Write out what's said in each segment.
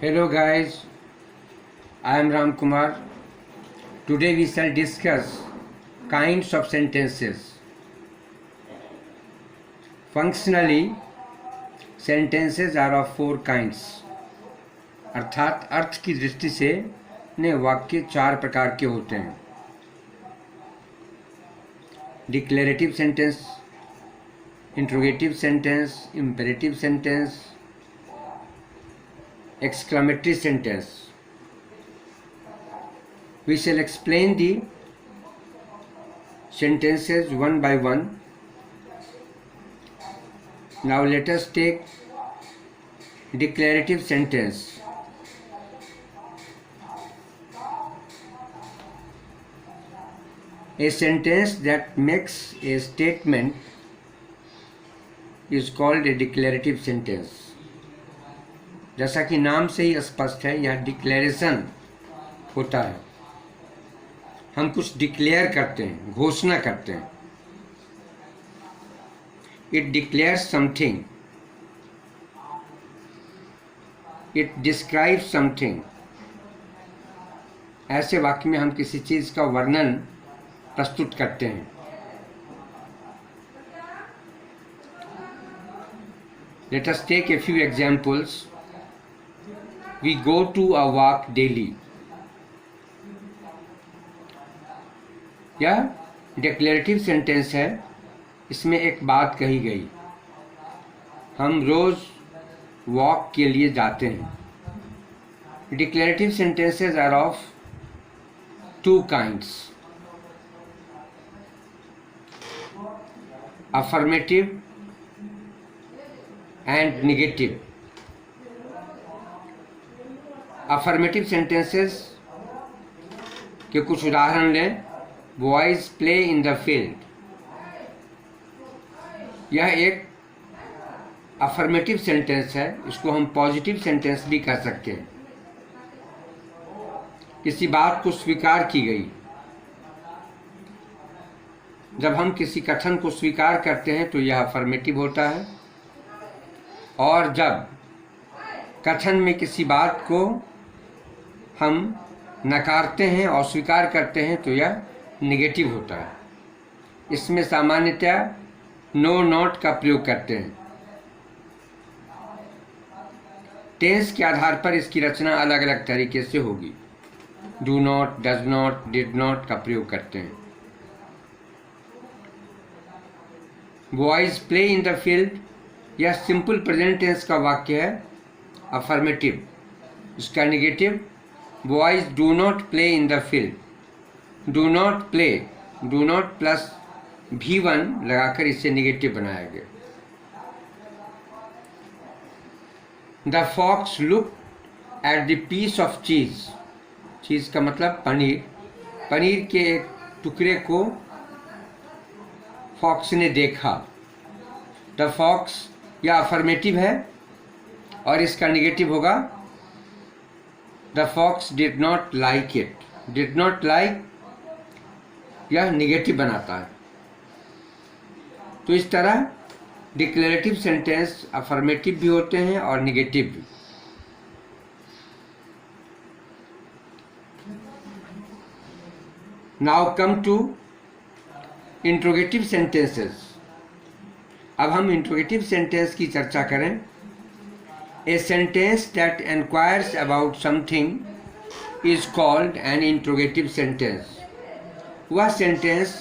Hello guys, I am Ram Kumar. Today we shall discuss kinds of sentences. Functionally, sentences are of four kinds. अर्थात अर्थ की दृष्टि से ने वाक्य चार प्रकार के होते हैं. Declarative sentence, interrogative sentence, imperative sentence, exclamatory sentence. We shall explain the sentences one by one. Now let us take declarative sentence. A sentence that makes a statement is called a declarative sentence. जैसा कि नाम से ही स्पष्ट है, यह declaration होता है. हम कुछ डिक्लेयर करते हैं, घोषणा करते हैं. It declares something, it describes something. ऐसे वाक्य में हम किसी चीज़ का वर्णन प्रस्तुत करते हैं. Let us take a few examples. We go to a walk daily. यह डिक्लेरेटिव सेंटेंस है. इसमें एक बात कही गई, हम रोज वॉक के लिए जाते हैं. Declarative sentences are of two kinds, affirmative and negative. Affirmative sentences के कुछ उदाहरण लें. Boys play in the field. यह एक अफर्मेटिव सेंटेंस है. इसको हम पॉजिटिव सेंटेंस भी कह सकते हैं. किसी बात को स्वीकार की गई. जब हम किसी कथन को स्वीकार करते हैं तो यह अफर्मेटिव होता है, और जब कथन में किसी बात को हम नकारते हैं, अस्वीकार करते हैं, तो यह नेगेटिव होता है. इसमें सामान्यतः नो नॉट का प्रयोग करते हैं. टेंस के आधार पर इसकी रचना अलग अलग तरीके से होगी. Do not, does not, did not का प्रयोग करते हैं. Boys play in the field, यह सिंपल प्रेजेंट टेंस का वाक्य है, अफर्मेटिव. इसका negative, boys do not play in the field. Do not play, do not plus V1 लगाकर इसे नेगेटिव बनाया गया. The fox look at the piece of cheese. Cheese का मतलब पनीर. पनीर के एक टुकड़े को फॉक्स ने देखा. द फॉक्स यह अफर्मेटिव है और इसका नेगेटिव होगा the fox did not like it. Did not like यह नेगेटिव बनाता है. तो इस तरह डिक्लेरेटिव सेंटेंस अफर्मेटिव भी होते हैं और नेगेटिव भी. Now come to interrogative sentences. अब हम इंट्रोगेटिव सेंटेंस की चर्चा करें. A sentence that enquires about something is called an interrogative sentence. वह सेंटेंस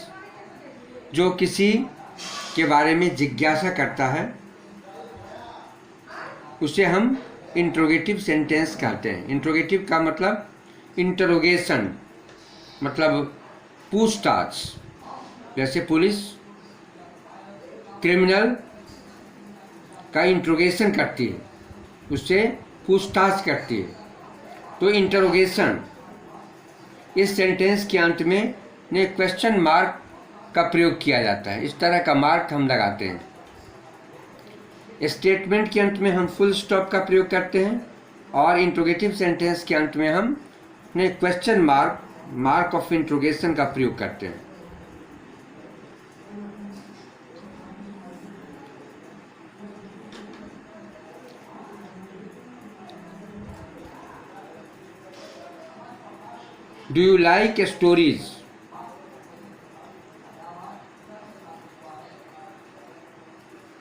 जो किसी के बारे में जिज्ञासा करता है, उसे हम इंट्रोगेटिव सेंटेंस कहते हैं. इंट्रोगेटिव का मतलब इंटरोगेशन, मतलब पूछताछ. जैसे पुलिस क्रिमिनल का इंट्रोगेशन करती है, उससे पूछताछ करती है. तो इंटरोगेशन. इस सेंटेंस के अंत में ने क्वेश्चन मार्क का प्रयोग किया जाता है. इस तरह का मार्क हम लगाते हैं. स्टेटमेंट के अंत में हम फुल स्टॉप का प्रयोग करते हैं, और इंट्रोगेटिव सेंटेंस के अंत में हम ने question mark, mark of interrogation का प्रयोग करते हैं. Do you like stories?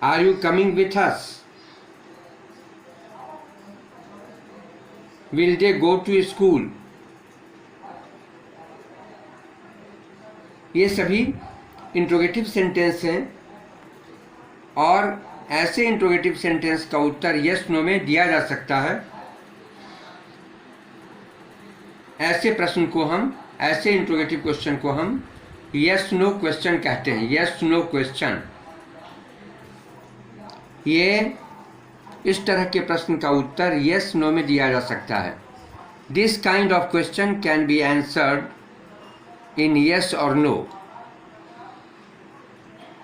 Are you coming with us? Will they go to school? ये सभी इंट्रोगेटिव सेंटेंस हैं और ऐसे इंट्रोगेटिव सेंटेंस का उत्तर यस नो में दिया जा सकता है। ऐसे प्रश्न को हम, ऐसे इंट्रोगेटिव क्वेश्चन को हम यस नो क्वेश्चन कहते हैं। यस नो क्वेश्चन, ये इस तरह के प्रश्न का उत्तर यस नो में दिया जा सकता है। This kind of question can be answered in yes और नो।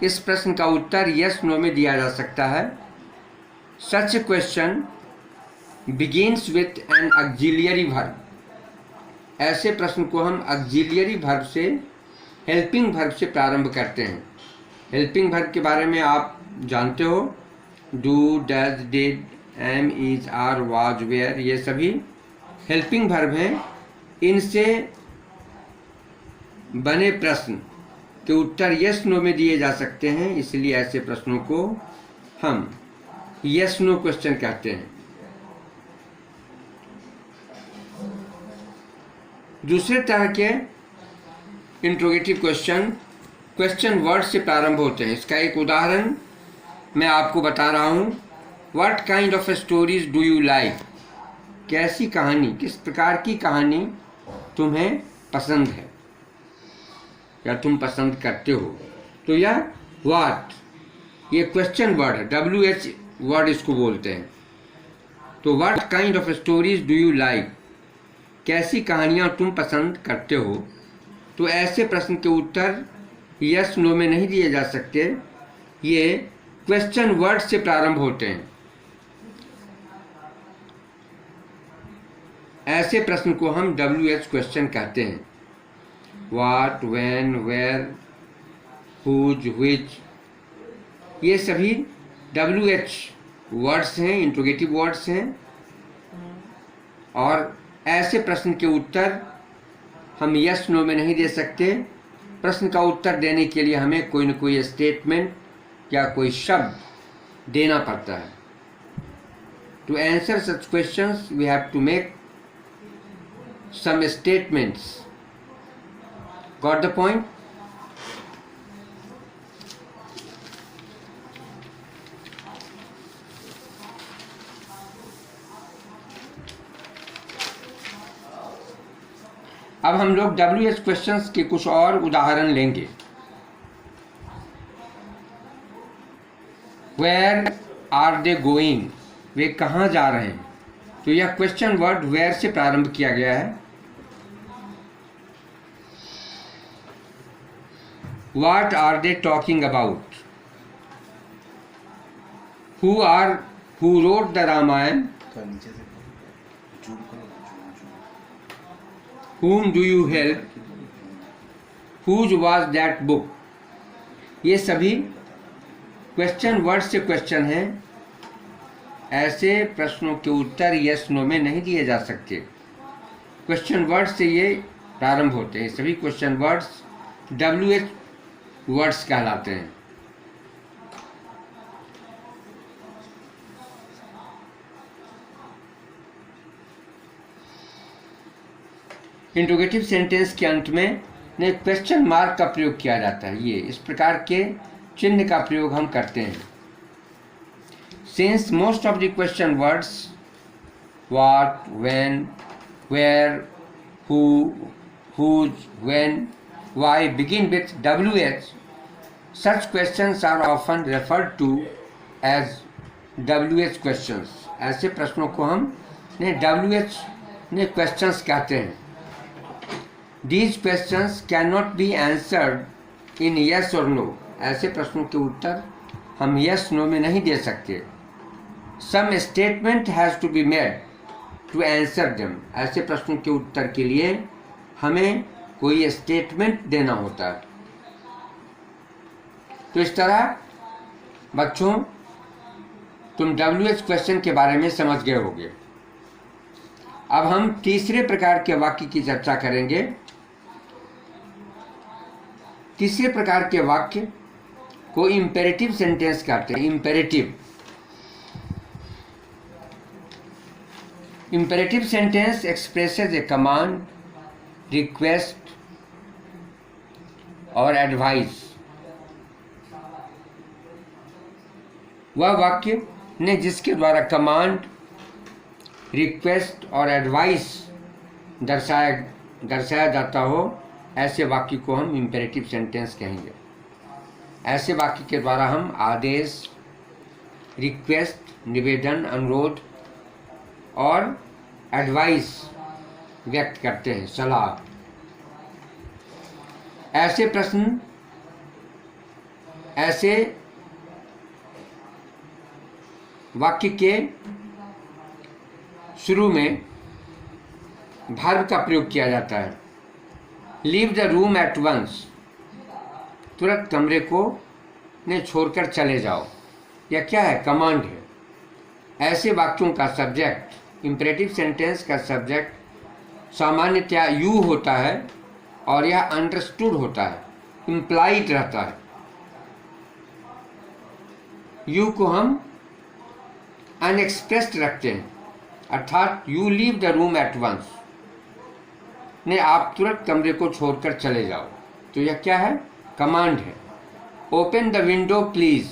इस प्रश्न का उत्तर यस नो में दिया जा सकता है। Such question begins with an auxiliary verb. ऐसे प्रश्न को हम ऑक्सिलियरी वर्ब से, हेल्पिंग वर्ब से प्रारंभ करते हैं। हेल्पिंग वर्ब के बारे में आप जानते हो, do, does, did, am, is, are, was, were, ये सभी हेल्पिंग वर्ब हैं। इनसे बने प्रश्न के उत्तर यस नो में दिए जा सकते हैं, इसलिए ऐसे प्रश्नों को हम यस नो क्वेश्चन कहते हैं। दूसरे तरह के इंट्रोगेटिव क्वेश्चन क्वेश्चन वर्ड से प्रारंभ होते हैं। इसका एक उदाहरण मैं आपको बता रहा हूँ। What kind of stories do you like? कैसी कहानी, किस प्रकार की कहानी तुम्हें पसंद है या तुम पसंद करते हो? तो यह व्हाट, ये क्वेश्चन वर्ड है, WH वर्ड इसको बोलते हैं। तो what kind of stories do you like? कैसी कहानियाँ तुम पसंद करते हो? तो ऐसे प्रश्न के उत्तर यस नो में नहीं दिए जा सकते, ये क्वेश्चन वर्ड से प्रारंभ होते हैं। ऐसे प्रश्न को हम WH क्वेश्चन कहते हैं। What, when, where, whose, which, ये सभी WH वर्ड्स हैं, इंट्रोगेटिव वर्ड्स हैं। और ऐसे प्रश्न के उत्तर हम यस नो में नहीं दे सकते। प्रश्न का उत्तर देने के लिए हमें कोई न कोई स्टेटमेंट या कोई शब्द देना पड़ता है। To answer such questions we have to make some statements. Got the point? अब हम लोग WH क्वेश्चंस के कुछ और उदाहरण लेंगे। Where are they going? वे कहाँ जा रहे हैं? तो यह क्वेश्चन वर्ड वेयर से प्रारंभ किया गया है। What are they talking about? Who wrote the Ramayana? Whom do you help? Whose was that book? ये सभी क्वेश्चन वर्ड से क्वेश्चन हैं। ऐसे प्रश्नों के उत्तर यस नो में नहीं दिए जा सकते। क्वेश्चन वर्ड से ये प्रारंभ होते हैं। सभी क्वेश्चन वर्ड्स WH वर्ड्स कहलाते हैं। इंट्रोगेटिव सेंटेंस के अंत में क्वेश्चन मार्क का प्रयोग किया जाता है। ये इस प्रकार के चिन्ह का प्रयोग हम करते हैं। Since most of the question words what, when, where, who, whose, when, why begin with WH, such questions are often referred to as WH questions। ऐसे प्रश्नों को हम WH क्वेश्चंस कहते हैं। These questions cannot be answered in yes or no। ऐसे प्रश्नों के उत्तर हम yes no में नहीं दे सकते। Some statement has to be made to answer them। ऐसे प्रश्नों के उत्तर के लिए हमें कोई स्टेटमेंट देना होता है। तो इस तरह बच्चों तुम WH क्वेश्चन के बारे में समझ गए होगे। अब हम तीसरे प्रकार के वाक्य की चर्चा करेंगे। तीसरे प्रकार के वाक्य को इंपेरेटिव सेंटेंस कहते हैं। इंपेरेटिव सेंटेंस एक्सप्रेसेस ए कमांड, रिक्वेस्ट और एडवाइस। वह वाक्य ने जिसके द्वारा कमांड, रिक्वेस्ट और एडवाइस दर्शाया जाता हो, ऐसे वाक्य को हम इंपेरेटिव सेंटेंस कहेंगे। ऐसे वाक्य के द्वारा हम आदेश, रिक्वेस्ट, निवेदन, अनुरोध और एडवाइस व्यक्त करते हैं, सलाह। ऐसे प्रश्न, ऐसे वाक्य के शुरू में वर्ब का प्रयोग किया जाता है। Leave the room at once, तुरंत कमरे को ने छोड़कर चले जाओ। यह क्या है? कमांड है। ऐसे वाक्यों का सब्जेक्ट, इंपेरेटिव सेंटेंस का सब्जेक्ट सामान्यतया यू होता है और यह अंडरस्टूड होता है, इम्प्लाइड रहता है। यू को हम अनएक्सप्रेस्ड रखते हैं, अर्थात you leave the room at once ने आप तुरंत कमरे को छोड़कर चले जाओ। तो यह क्या है? कमांड है। ओपन द विंडो प्लीज,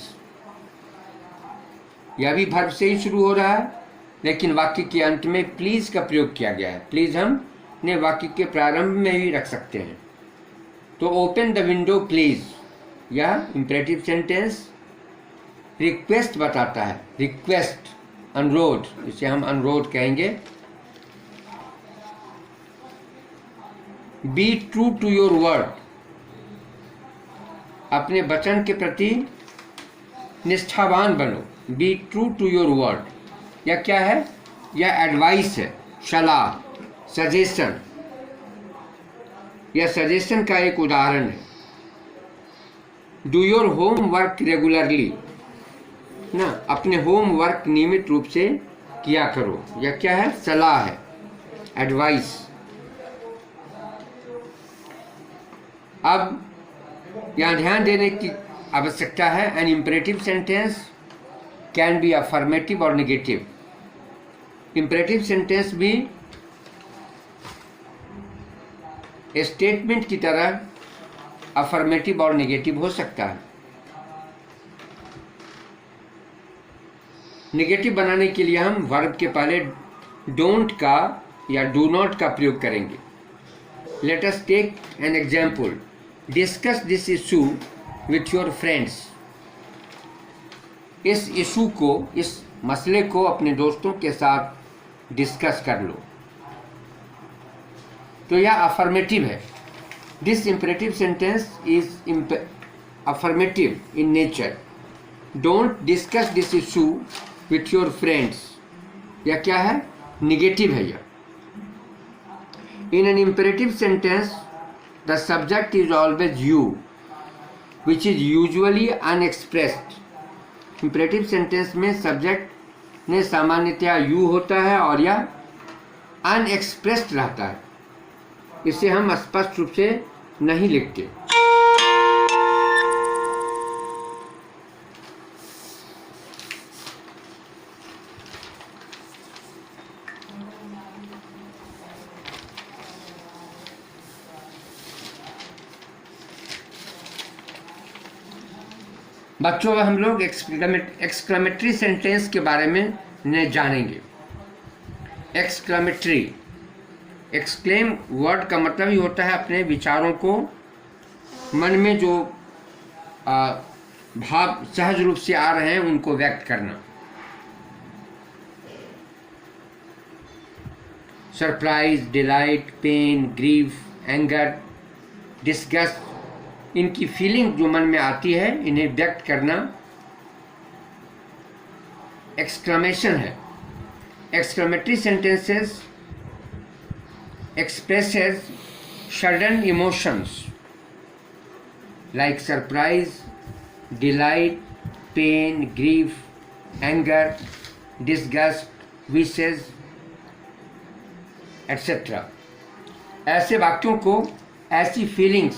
यह भी वर्ब से ही शुरू हो रहा है, लेकिन वाक्य के अंत में प्लीज का प्रयोग किया गया है। प्लीज हम ने वाक्य के प्रारंभ में भी रख सकते हैं। तो ओपन द विंडो प्लीज, यह इंपेरेटिव सेंटेंस रिक्वेस्ट बताता है। रिक्वेस्ट, अनुरोध, इसे हम अनुरोध कहेंगे। Be true to your word, अपने वचन के प्रति निष्ठावान बनो। Be true to your word, यह क्या है? यह एडवाइस है, सलाह, सजेशन। यह सजेशन का एक उदाहरण है। Do your home work regularly ना, अपने होम वर्क नियमित रूप से किया करो। यह क्या है? सलाह है, एडवाइस। अब यहाँ ध्यान देने की आवश्यकता है, an imperative sentence can be affirmative और नेगेटिव। इंपेरेटिव सेंटेंस भी स्टेटमेंट की तरह अफर्मेटिव और नेगेटिव हो सकता है। नेगेटिव बनाने के लिए हम वर्ब के पहले डोंट का या डू नॉट का प्रयोग करेंगे। Let us take an example. Discuss this issue with your friends, इस इशू को, इस मसले को अपने दोस्तों के साथ डिस्कस कर लो। तो यह अफर्मेटिव है। This imperative sentence is affirmative in nature. Don't discuss this issue with your friends, यह क्या है? निगेटिव है। यह in an imperative sentence the subject is always you, which is usually unexpressed. Imperative sentence में subject ने सामान्यतया you होता है और यह अनएक्सप्रेस्ड रहता है। इसे हम स्पष्ट रूप से नहीं लिखते। बच्चों, हम लोग एक्सक्लेमेटरी सेंटेंस के बारे में जानेंगे। एक्सक्लेमेटरी, एक्सक्लेम वर्ड का मतलब ही होता है अपने विचारों को, मन में जो भाव सहज रूप से आ रहे हैं उनको व्यक्त करना। Surprise, delight, pain, grief, anger, disgust, इनकी फीलिंग जो मन में आती है, इन्हें व्यक्त करना एक्सक्लेमेशन है। Exclamatory sentences expresses sudden emotions like surprise, delight, pain, grief, anger, disgust, wishes, etcetera. ऐसे वाक्यों को, ऐसी फीलिंग्स,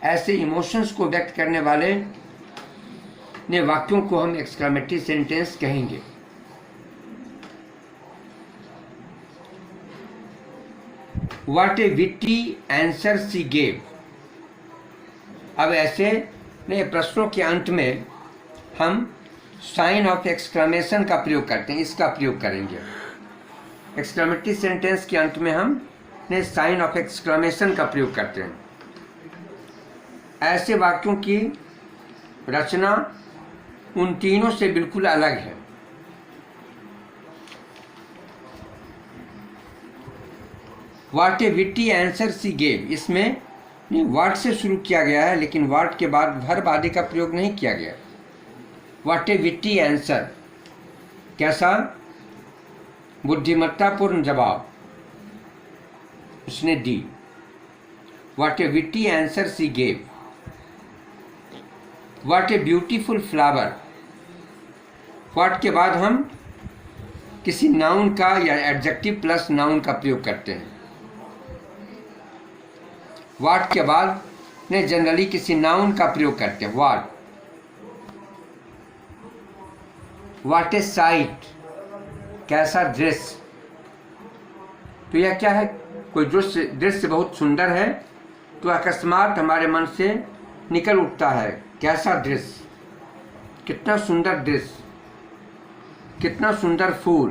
ऐसे इमोशंस को व्यक्त करने वाले ने वाक्यों को हम एक्सक्लेमेटरी सेंटेंस कहेंगे। What a witty answer she gave। अब ऐसे ने प्रश्नों के अंत में हम साइन ऑफ एक्सक्लेमेशन का प्रयोग करते हैं, इसका प्रयोग करेंगे। एक्सक्लेमेटरी सेंटेंस के अंत में हम ने साइन ऑफ एक्सक्लेमेशन का प्रयोग करते हैं। ऐसे वाक्यों की रचना उन तीनों से बिल्कुल अलग है। What a witty answer she gave, इसमें व्हाट से शुरू किया गया है, लेकिन व्हाट के बाद वर्ब आदि का प्रयोग नहीं किया गया। व्हाट ए विट्टी आंसर, कैसा बुद्धिमत्तापूर्ण जवाब उसने दी। What a witty answer she gave. What a beautiful flower, what के बाद हम किसी नाउन का या एडजेक्टिव प्लस नाउन का प्रयोग करते हैं। व्हाट के बाद ने जनरली किसी नाउन का प्रयोग करते हैं। व्हाट, व्हाट ए साइट, कैसा दृश्य। तो यह क्या है, कोई दृश्य बहुत सुंदर है तो अकस्मात हमारे मन से निकल उठता है कैसा दृश्य, कितना सुंदर दृश्य, कितना सुंदर फूल।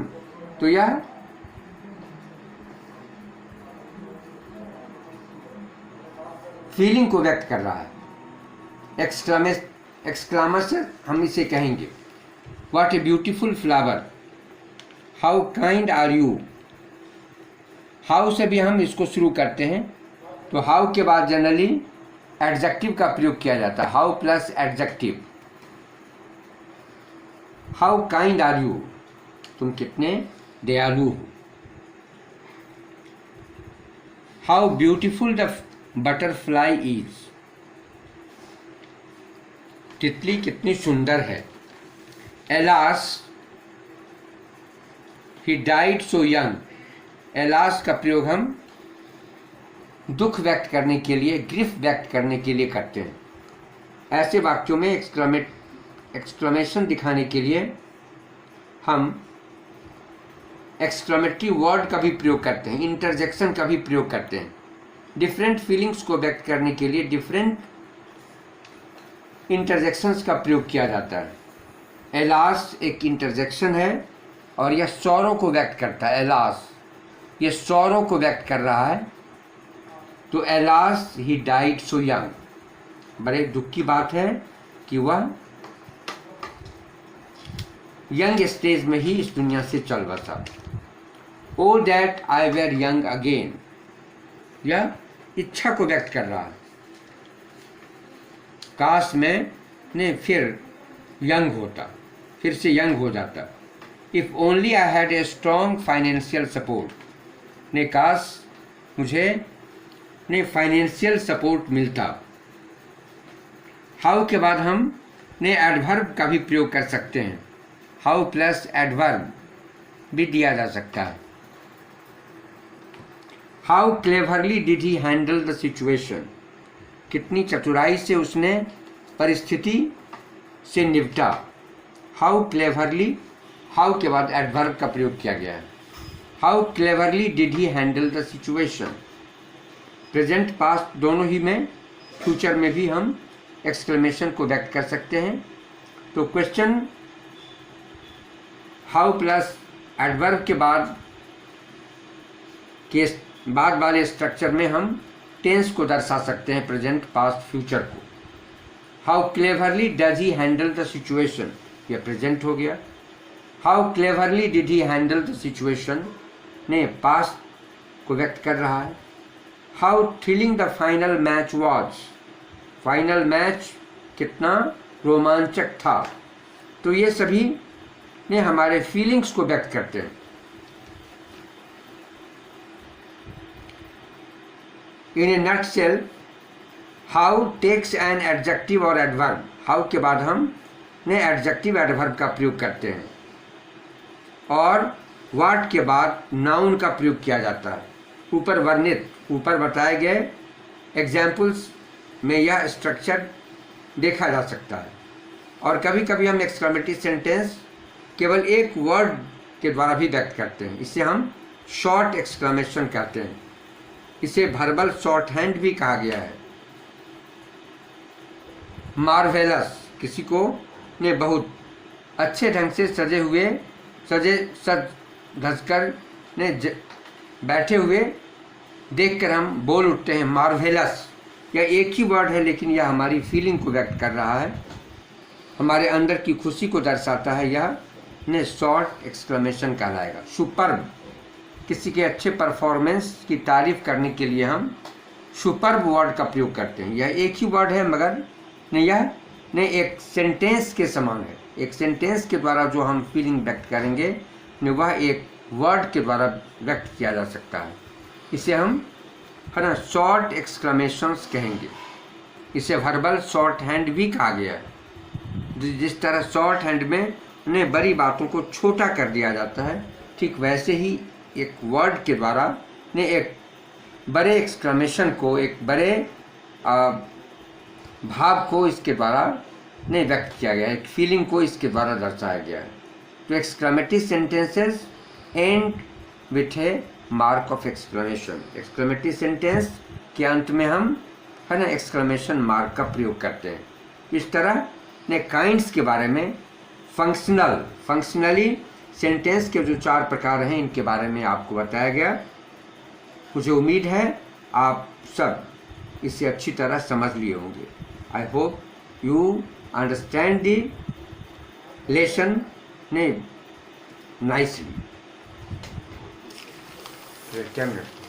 तो यह फीलिंग को व्यक्त कर रहा है। एक्सक्लामेशन हम इसे कहेंगे। What a beautiful flower, how kind are you. How से भी हम इसको शुरू करते हैं, तो हाउ के बाद जनरली एडजेक्टिव का प्रयोग किया जाता है। How plus adjective. How kind are you, तुम कितने दयालु हो। How beautiful the butterfly is, तितली कितनी सुंदर है। Alas he died so young, alas का प्रयोग हम दुख व्यक्त करने के लिए, ग्रीफ व्यक्त करने के लिए करते हैं। ऐसे वाक्यों में एक्सक्लेमेशन दिखाने के लिए हम एक्सक्लेमेटरी वर्ड का भी प्रयोग करते हैं, इंटरजेक्शन का भी प्रयोग करते हैं। डिफरेंट फीलिंग्स को व्यक्त करने के लिए डिफरेंट इंटरजेक्शंस का प्रयोग किया जाता है। एलास एक इंटरजेक्शन है और यह सौरों को व्यक्त करता है। एलास ये सौरों को व्यक्त कर रहा है। तो alas he died so young, बड़े दुख की बात है कि वह यंग स्टेज में ही इस दुनिया से चल बसा। O that I were young again, यह इच्छा को व्यक्त कर रहा है। काश मैं ने फिर यंग होता, फिर से यंग हो जाता। If only I had a strong financial support, ने काश मुझे ने फाइनेंशियल सपोर्ट मिलता। हाउ के बाद हम ने एडवर्ब का भी प्रयोग कर सकते हैं। हाउ प्लस एडवर्ब भी दिया जा सकता है। How cleverly did he handle the situation, कितनी चतुराई से उसने परिस्थिति से निपटा। हाउ क्लेवरली, हाउ के बाद एडवर्ब का प्रयोग किया गया है। How cleverly did he handle the situation, present past दोनों ही में, फ्यूचर में भी हम एक्सक्लेमेशन को व्यक्त कर सकते हैं। तो क्वेश्चन हाउ प्लस एडवर्ब के बाद वाले स्ट्रक्चर में हम टेंस को दर्शा सकते हैं, प्रेजेंट पास्ट फ्यूचर को। How cleverly does he handle the situation, यह प्रेजेंट हो गया। How cleverly did he handle the situation ने पास्ट को व्यक्त कर रहा है। How thrilling the final match was, final match कितना रोमांचक था। तो ये सभी ने हमारे फीलिंग्स को व्यक्त करते हैं। In a nutshell, how takes an adjective और एडवर्ब, हाउ के बाद हम ने एडजेक्टिव एडवर्ब का प्रयोग करते हैं। और व्हाट के बाद नाउन का प्रयोग किया जाता है। ऊपर बताए गए एग्जाम्पल्स में यह स्ट्रक्चर देखा जा सकता है। और कभी कभी हम एक्सक्लेमेटरी सेंटेंस केवल एक वर्ड के द्वारा भी व्यक्त करते हैं, इसे हम शॉर्ट एक्सक्लेमेशन कहते हैं। इसे वर्बल शॉर्ट हैंड भी कहा गया है। मार्वेलस, किसी को ने बहुत अच्छे ढंग से सज धजकर ने बैठे हुए देखकर हम बोल उठते हैं मार्वेलस। यह एक ही वर्ड है, लेकिन यह हमारी फीलिंग को व्यक्त कर रहा है, हमारे अंदर की खुशी को दर्शाता है। यह ने शॉर्ट एक्सक्लेमेशन कहलाएगा। सुपर्ब, किसी के अच्छे परफॉर्मेंस की तारीफ करने के लिए हम सुपर्ब वर्ड का प्रयोग करते हैं। यह एक ही वर्ड है, मगर यह एक सेंटेंस के समान है। एक सेंटेंस के द्वारा जो हम फीलिंग व्यक्त करेंगे वह एक वर्ड के द्वारा व्यक्त किया जा सकता है। इसे हम है ना शॉर्ट एक्सक्लेमेशंस कहेंगे। इसे वर्बल शॉर्ट हैंड भी कहा गया है। जिस तरह शॉर्ट हैंड में बड़ी बातों को छोटा कर दिया जाता है, ठीक वैसे ही एक वर्ड के द्वारा एक बड़े एक्सक्लेमेशन को, एक बड़े भाव को इसके द्वारा व्यक्त किया गया है, एक फीलिंग को इसके द्वारा दर्शाया गया है। तो exclamatory sentences and with A mark of exclamation. Exclamatory sentence के अंत में हम है ना एक्सक्लेमेशन मार्क का प्रयोग करते हैं। इस तरह ने काइंड्स के बारे में फंक्शनली सेंटेंस के जो 4 प्रकार हैं, इनके बारे में आपको बताया गया। मुझे उम्मीद है आप सब इसे अच्छी तरह समझ लिए होंगे। I hope you understand the lesson nicely. Wait, camera.